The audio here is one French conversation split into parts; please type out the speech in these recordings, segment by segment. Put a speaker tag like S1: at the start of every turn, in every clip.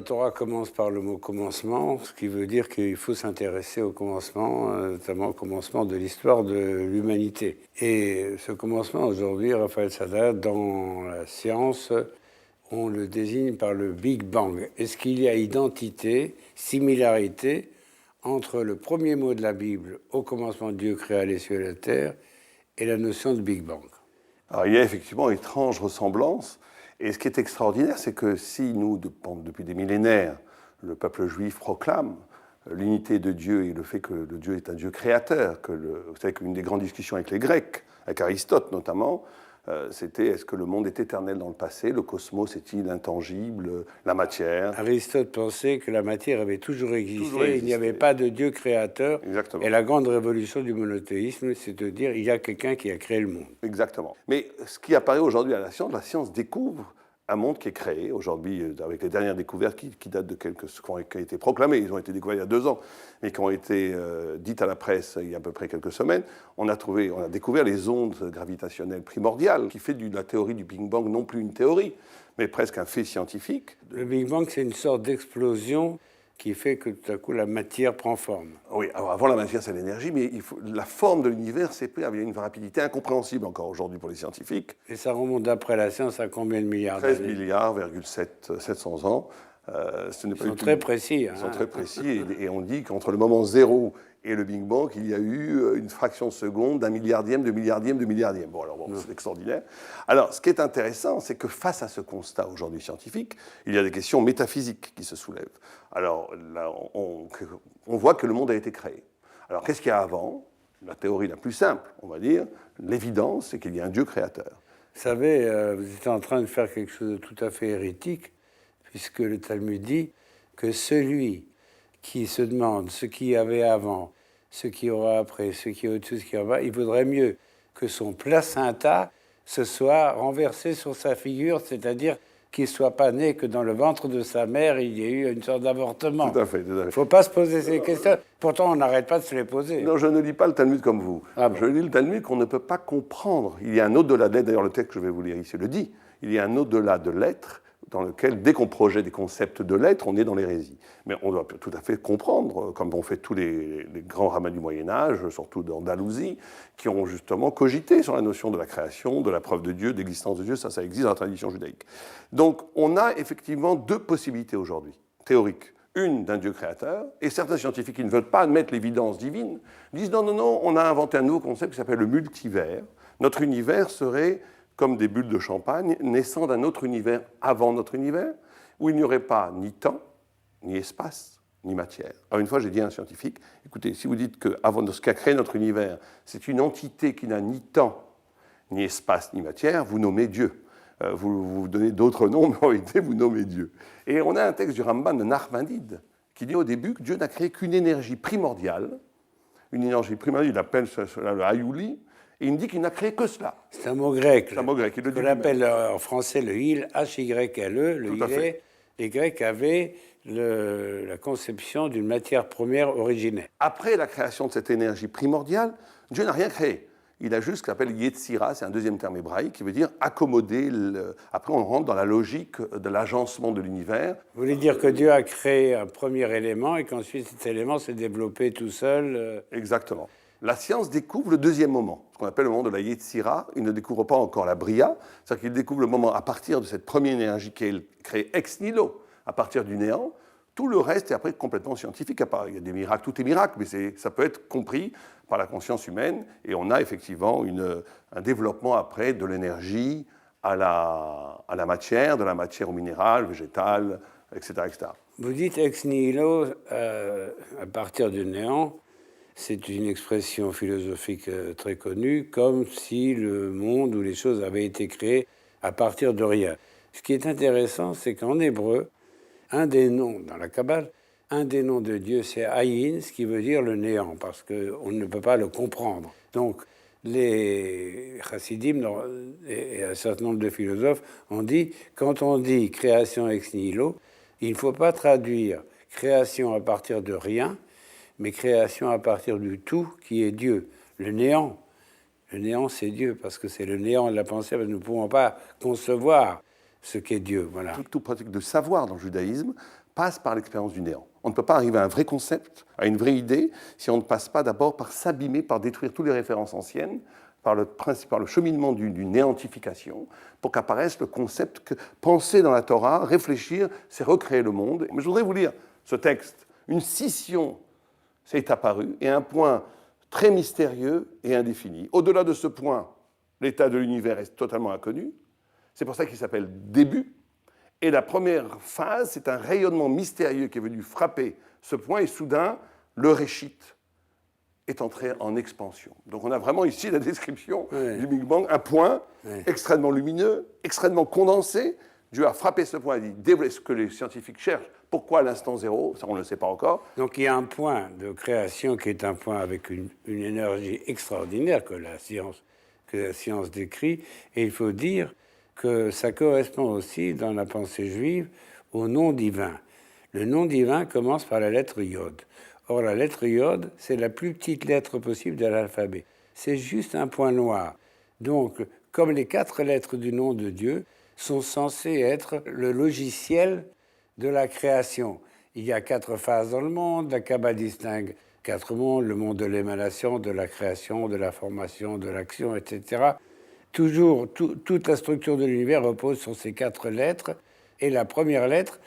S1: Torah commence par le mot commencement, ce qui veut dire qu'il faut s'intéresser au commencement, notamment au commencement de l'histoire de l'humanité. Et ce commencement, aujourd'hui, Raphaël Sadat, dans la science, on le désigne par le Big Bang. Est-ce qu'il y a identité, similarité entre le premier mot de la Bible, au commencement Dieu créa les cieux et la terre, et la notion de Big Bang?
S2: Alors, il y a effectivement une étrange ressemblance. Et ce qui est extraordinaire, c'est que si nous, depuis des millénaires, le peuple juif proclame l'unité de Dieu et le fait que le Dieu est un Dieu créateur, vous savez qu'une des grandes discussions avec les Grecs, avec Aristote notamment, c'était est-ce que le monde est éternel dans le passé, le cosmos est-il intangible, la matière.
S1: Aristote pensait que la matière avait toujours existé, il n'y avait pas de Dieu créateur.
S2: Exactement.
S1: Et la grande révolution du monothéisme, c'est de dire il y a quelqu'un qui a créé le monde.
S2: Exactement. Mais ce qui apparaît aujourd'hui à la science découvre un monde qui est créé aujourd'hui avec les dernières découvertes qui datent de qui ont été proclamées. Ils ont été découverts il y a 2 ans, mais qui ont été dites à la presse il y a à peu près quelques semaines. On a découvert les ondes gravitationnelles primordiales, qui fait de la théorie du Big Bang non plus une théorie, mais presque un fait scientifique.
S1: Le Big Bang, c'est une sorte d'explosion qui fait que tout à coup la matière prend forme.
S2: Oui, alors avant la matière, c'est l'énergie, mais la forme de l'univers s'est pris avec une rapidité incompréhensible encore aujourd'hui pour les scientifiques.
S1: Et ça remonte d'après la science à combien de milliards d'années?
S2: 13 milliards, 700 ans.
S1: Ils sont très précis.
S2: Ils sont très précis, et on dit qu'entre le moment zéro et le Big Bang, il y a eu une fraction de seconde d'un milliardième, de milliardième, de milliardième. Bon, alors c'est extraordinaire. Alors, ce qui est intéressant, c'est que face à ce constat aujourd'hui scientifique, il y a des questions métaphysiques qui se soulèvent. Alors, là, on voit que le monde a été créé. Alors, qu'est-ce qu'il y a avant? La théorie la plus simple, on va dire, l'évidence, c'est qu'il y a un Dieu créateur.
S1: Vous savez, vous êtes en train de faire quelque chose de tout à fait hérétique, puisque le Talmud dit que celui qui se demande ce qu'il y avait avant, ce qu'il y aura après, ce qu'il y a au-dessus, ce qu'il y aura, il vaudrait mieux que son placenta se soit renversé sur sa figure, c'est-à-dire qu'il ne soit pas né que dans le ventre de sa mère, il y a eu une sorte d'avortement.
S2: Tout à fait, tout à fait.
S1: Il ne faut pas se poser ces questions. Pourtant, on n'arrête pas de se les poser.
S2: Non, je ne lis pas le Talmud comme vous.
S1: Ah bon.
S2: Je lis le Talmud qu'on ne peut pas comprendre. Il y a un au-delà de l'être, d'ailleurs le texte que je vais vous lire ici le dit, il y a un au-delà de l'être dans lequel, dès qu'on projette des concepts de l'être, on est dans l'hérésie. Mais on doit tout à fait comprendre, comme ont fait tous les grands rabbins du Moyen-Âge, surtout d'Andalousie, qui ont justement cogité sur la notion de la création, de la preuve de Dieu, de l'existence de Dieu, ça existe dans la tradition judaïque. Donc on a effectivement 2 possibilités aujourd'hui, théoriques. Une d'un Dieu créateur, et certains scientifiques qui ne veulent pas admettre l'évidence divine disent non, on a inventé un nouveau concept qui s'appelle le multivers. Notre univers serait comme des bulles de champagne, naissant d'un autre univers avant notre univers, où il n'y aurait pas ni temps, ni espace, ni matière. Alors une fois, j'ai dit à un scientifique, écoutez, si vous dites que avant de ce qu'a créé notre univers, c'est une entité qui n'a ni temps, ni espace, ni matière, vous nommez Dieu. Vous donnez d'autres noms, mais en réalité, vous nommez Dieu. Et on a un texte du Ramban de Nachmanides qui dit au début que Dieu n'a créé qu'une énergie primordiale, il appelle cela le Hayuli, et il me dit qu'il n'a créé que cela.
S1: C'est un mot grec.
S2: C'est un mot grec.
S1: On appelle en français le il, H-Y-L-E. Le il, les Grecs avaient la conception d'une matière première originaire.
S2: Après la création de cette énergie primordiale, Dieu n'a rien créé. Il a juste ce qu'on appelle Yetzira, c'est un deuxième terme hébraïque, qui veut dire accommoder. Après, on rentre dans la logique de l'agencement de l'univers.
S1: Vous voulez dire que Dieu a créé un premier élément et qu'ensuite cet élément s'est développé tout seul
S2: Exactement. La science découvre le deuxième moment, ce qu'on appelle le moment de la Yetzira. Il ne découvre pas encore la Bria, c'est-à-dire qu'il découvre le moment à partir de cette première énergie qui est créée ex nihilo, à partir du néant. Tout le reste est après complètement scientifique. Il y a des miracles, tout est miracle, mais ça peut être compris par la conscience humaine. Et on a effectivement un développement après de l'énergie à la matière, de la matière au minéral, végétal, etc., etc.
S1: Vous dites ex nihilo à partir du néant. C'est une expression philosophique très connue, comme si le monde ou les choses avaient été créées à partir de rien. Ce qui est intéressant, c'est qu'en hébreu, un des noms, dans la Kabbale, un des noms de Dieu, c'est Ayin, ce qui veut dire le néant, parce qu'on ne peut pas le comprendre. Donc, les chassidim et un certain nombre de philosophes ont dit, quand on dit création ex nihilo, il ne faut pas traduire création à partir de rien, mais création à partir du tout qui est Dieu. Le néant, c'est Dieu, parce que c'est le néant de la pensée, parce que nous ne pouvons pas concevoir ce qu'est Dieu. Voilà.
S2: Toute pratique de savoir dans le judaïsme passe par l'expérience du néant. On ne peut pas arriver à un vrai concept, à une vraie idée, si on ne passe pas d'abord par s'abîmer, par détruire toutes les références anciennes, par le cheminement d'une néantification, pour qu'apparaisse le concept que penser dans la Torah, réfléchir, c'est recréer le monde. Mais je voudrais vous lire ce texte. Une scission s'est apparue, et un point très mystérieux et indéfini. Au-delà de ce point, l'état de l'univers est totalement inconnu. C'est pour ça qu'il s'appelle début. Et la première phase, c'est un rayonnement mystérieux qui est venu frapper ce point, et soudain, le réchit est entré en expansion. Donc on a vraiment ici la description du Big Bang, un point extrêmement lumineux, extrêmement condensé. Dieu a frappé ce point et dit, ce que les scientifiques cherchent, pourquoi l'instant zéro, ça on ne le sait pas encore.
S1: Donc il y a un point de création qui est un point avec une énergie extraordinaire que la science décrit, et il faut dire que ça correspond aussi dans la pensée juive au nom divin. Le nom divin commence par la lettre Yod. Or, la lettre Yod, c'est la plus petite lettre possible de l'alphabet. C'est juste un point noir. Donc, comme les 4 lettres du nom de Dieu sont censées être le logiciel de la création. Il y a 4 phases dans le monde. La Kabbale distingue 4 mondes, le monde de l'émanation, de la création, de la formation, de l'action, etc. Toujours, toute la structure de l'univers repose sur ces 4 lettres. Et la première lettre,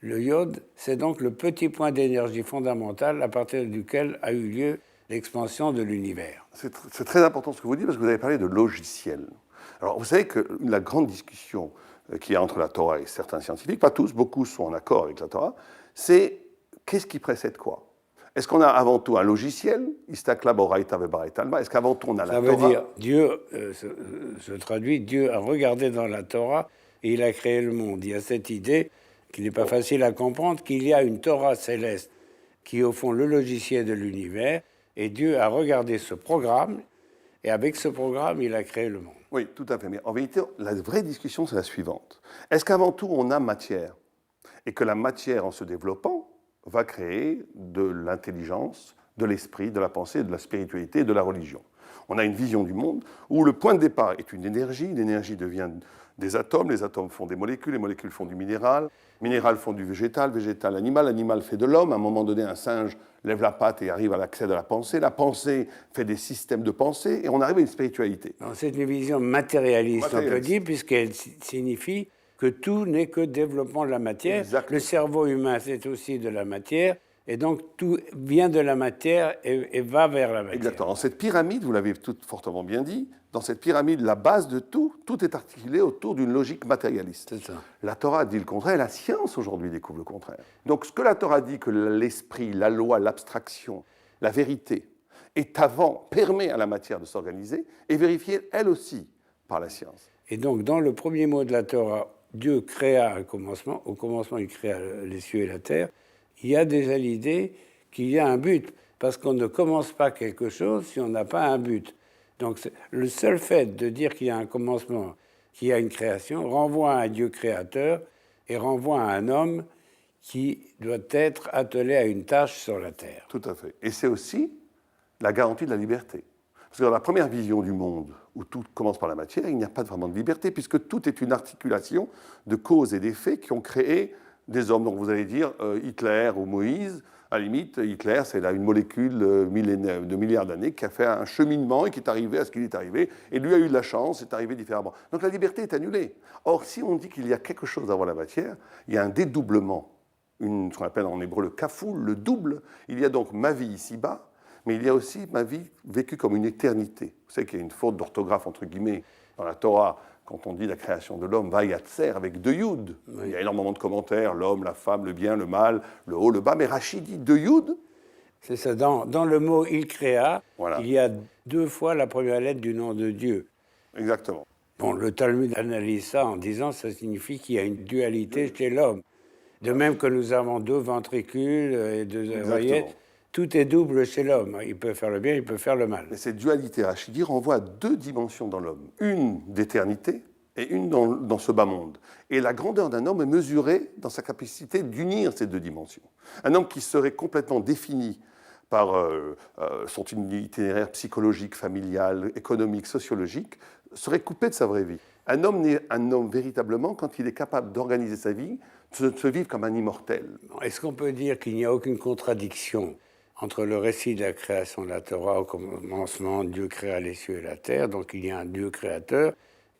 S1: le Yod, c'est donc le petit point d'énergie fondamentale à partir duquel a eu lieu l'expansion de l'univers.
S2: C'est très important ce que vous dites, parce que vous avez parlé de logiciel. Alors, vous savez que la grande discussion qu'il y a entre la Torah et certains scientifiques, pas tous, beaucoup sont en accord avec la Torah, c'est qu'est-ce qui précède quoi? Est-ce qu'on a avant tout un logiciel, Istakla Boraita Vebaraita Alma? Est-ce qu'avant tout on a la Torah?
S1: Ça veut dire, Dieu se traduit, Dieu a regardé dans la Torah et il a créé le monde. Il y a cette idée qui n'est pas facile à comprendre, qu'il y a une Torah céleste qui est au fond le logiciel de l'univers, et Dieu a regardé ce programme, et avec ce programme, il a créé le monde.
S2: Oui, tout à fait. Mais en vérité, la vraie discussion, c'est la suivante. Est-ce qu'avant tout, on a matière? Et que la matière, en se développant, va créer de l'intelligence, de l'esprit, de la pensée, de la spiritualité, de la religion. On a une vision du monde où le point de départ est une énergie, l'énergie devient des atomes, les atomes font des molécules, les molécules font du minéral, le minéral font du végétal, végétal l'animal, l'animal fait de l'homme. À un moment donné, un singe lève la patte et arrive à l'accès de la pensée fait des systèmes de pensée, et on arrive à une spiritualité.
S1: C'est une vision matérialiste, on peut dire, puisqu'elle signifie que tout n'est que développement de la matière. Exactement. Le cerveau humain, c'est aussi de la matière, et donc tout vient de la matière et va vers la matière.
S2: Exactement. Cette pyramide, vous l'avez tout fortement bien dit, dans cette pyramide, la base de tout est articulé autour d'une logique matérialiste.
S1: C'est ça.
S2: La Torah dit le contraire, la science aujourd'hui découvre le contraire. Donc ce que la Torah dit, que l'esprit, la loi, l'abstraction, la vérité permet à la matière de s'organiser, est vérifiée elle aussi par la science.
S1: Et donc dans le premier mot de la Torah, Dieu créa un commencement, au commencement il créa les cieux et la terre. Il y a déjà l'idée qu'il y a un but, parce qu'on ne commence pas quelque chose si on n'a pas un but. Donc le seul fait de dire qu'il y a un commencement, qu'il y a une création, renvoie à un Dieu créateur et renvoie à un homme qui doit être attelé à une tâche sur la terre.
S2: Tout à fait. Et c'est aussi la garantie de la liberté. Parce que dans la première vision du monde, où tout commence par la matière, il n'y a pas vraiment de liberté, puisque tout est une articulation de causes et d'effets qui ont créé des hommes. Donc vous allez dire Hitler ou Moïse, à la limite, Hitler, c'est là une molécule de milliards d'années qui a fait un cheminement et qui est arrivé à ce qu'il est arrivé. Et lui a eu de la chance, c'est arrivé différemment. Donc la liberté est annulée. Or, si on dit qu'il y a quelque chose avant la matière, il y a un dédoublement, ce qu'on appelle en hébreu le kafoul, le double. Il y a donc ma vie ici-bas, mais il y a aussi ma vie vécue comme une éternité. Vous savez qu'il y a une faute d'orthographe, entre guillemets, dans la Torah, quand on dit la création de l'homme, Vayatser, avec 2 yud. Oui. Il y a énormément de commentaires, l'homme, la femme, le bien, le mal, le haut, le bas, mais Rachid dit 2 yud.
S1: C'est ça, dans le mot « il créa
S2: voilà. »,
S1: il y a 2 fois la première lettre du nom de Dieu.
S2: Exactement.
S1: Bon, le Talmud analyse ça en disant que ça signifie qu'il y a une dualité chez l'homme. De même que nous avons 2 ventricules et 2 oreillettes, tout est double chez l'homme. Il peut faire le bien, il peut faire le mal.
S2: Mais cette dualité rachidi renvoie à 2 dimensions dans l'homme. Une d'éternité et une dans ce bas monde. Et la grandeur d'un homme est mesurée dans sa capacité d'unir ces 2 dimensions. Un homme qui serait complètement défini par son itinéraire psychologique, familial, économique, sociologique, serait coupé de sa vraie vie. Un homme n'est un homme véritablement quand il est capable d'organiser sa vie, de se vivre comme un immortel.
S1: Est-ce qu'on peut dire qu'il n'y a aucune contradiction entre le récit de la création de la Torah, au commencement, Dieu créa les cieux et la terre, donc il y a un Dieu créateur,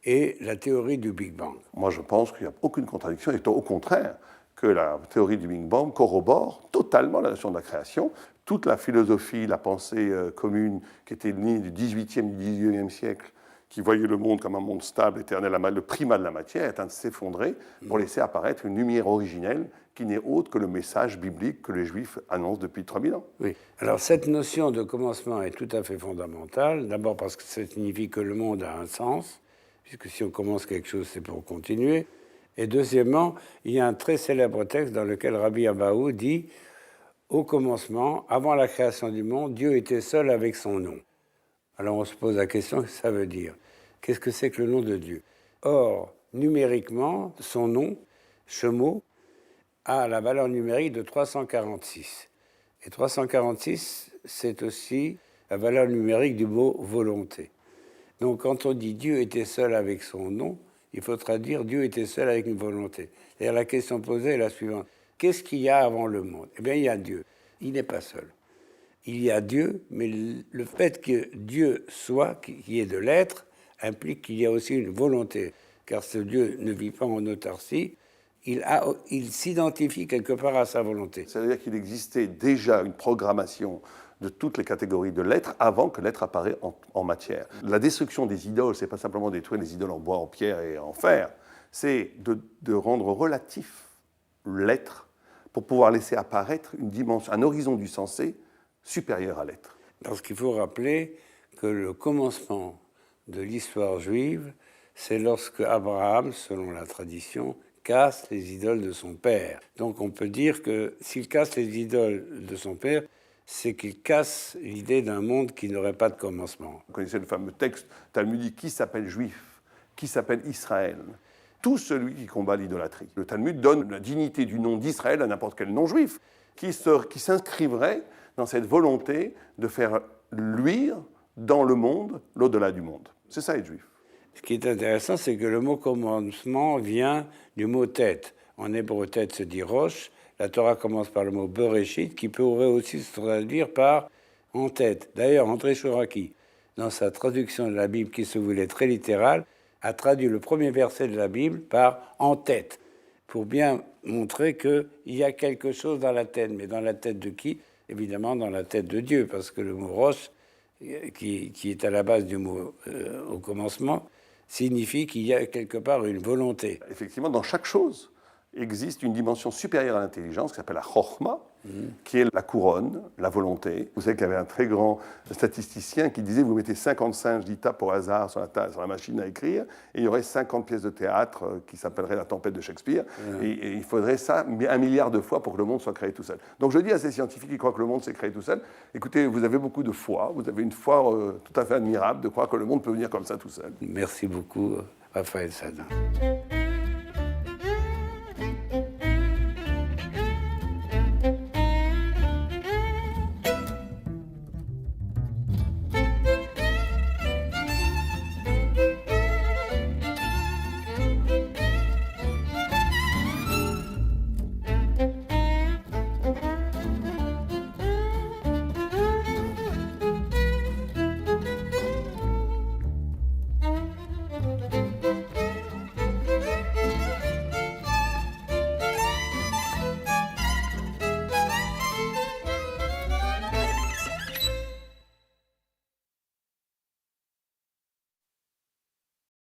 S1: et la théorie du Big Bang?
S2: Moi, je pense qu'il n'y a aucune contradiction, et au contraire, que la théorie du Big Bang corrobore totalement la notion de la création. Toute la philosophie, la pensée commune qui était née du XVIIIe, du XIXe siècle, qui voyait le monde comme un monde stable, éternel, le primat de la matière, est en train de s'effondrer pour laisser apparaître une lumière originelle qui n'est autre que le message biblique que les Juifs annoncent depuis 3000 ans.
S1: Oui. Alors cette notion de commencement est tout à fait fondamentale, d'abord parce que ça signifie que le monde a un sens, puisque si on commence quelque chose, c'est pour continuer. Et deuxièmement, il y a un très célèbre texte dans lequel Rabbi Abahu dit « Au commencement, avant la création du monde, Dieu était seul avec son nom ». Alors on se pose la question, qu'est-ce que ça veut dire? Qu'est-ce que c'est que le nom de Dieu? Or, numériquement, son nom, Shemo, a la valeur numérique de 346. Et 346, c'est aussi la valeur numérique du mot volonté. Donc quand on dit Dieu était seul avec son nom, il faut traduire Dieu était seul avec une volonté. C'est-à-dire la question posée est la suivante. Qu'est-ce qu'il y a avant le monde? Eh bien, il y a Dieu. Il n'est pas seul. Il y a Dieu, mais le fait que Dieu soit, qu'il y ait de l'être, implique qu'il y a aussi une volonté. Car ce Dieu ne vit pas en autarcie, il s'identifie quelque part à sa volonté.
S2: C'est-à-dire qu'il existait déjà une programmation de toutes les catégories de l'être avant que l'être apparaît en matière. La destruction des idoles, c'est pas simplement détruire les idoles en bois, en pierre et en fer, c'est de rendre relatif l'être pour pouvoir laisser apparaître une dimension, un horizon du sensé supérieur à l'être.
S1: Parce qu'il faut rappeler que le commencement de l'histoire juive, c'est lorsque Abraham, selon la tradition, casse les idoles de son père. Donc on peut dire que s'il casse les idoles de son père, c'est qu'il casse l'idée d'un monde qui n'aurait pas de commencement.
S2: Vous connaissez le fameux texte talmudique qui s'appelle juif, qui s'appelle Israël. Tout celui qui combat l'idolâtrie. Le Talmud donne la dignité du nom d'Israël à n'importe quel nom juif, qui s'inscrivrait dans cette volonté de faire luire dans le monde l'au-delà du monde. C'est ça être juif.
S1: Ce qui est intéressant, c'est que le mot commencement vient du mot tête. En hébreu, tête se dit roche. La Torah commence par le mot Bereshit, qui pourrait aussi se traduire par en tête. D'ailleurs, André Chouraki, dans sa traduction de la Bible qui se voulait très littérale, a traduit le premier verset de la Bible par en tête, pour bien montrer qu'il y a quelque chose dans la tête. Mais dans la tête de qui? Évidemment, dans la tête de Dieu, parce que le mot roche, qui est à la base du mot au commencement, signifie qu'il y a quelque part une volonté.
S2: Effectivement, dans chaque chose existe une dimension supérieure à l'intelligence qui s'appelle la chokhma, qui est la couronne, la volonté. Vous savez qu'il y avait un très grand statisticien qui disait vous mettez 50 singes d'Itap au hasard sur la machine à écrire et il y aurait 50 pièces de théâtre qui s'appelleraient La Tempête de Shakespeare. Et il faudrait ça 1 milliard de fois pour que le monde soit créé tout seul. Donc je dis à ces scientifiques qui croient que le monde s'est créé tout seul, écoutez, vous avez beaucoup de foi, vous avez une foi tout à fait admirable de croire que le monde peut venir comme ça tout seul.
S1: Merci beaucoup, Raphaël Sadin.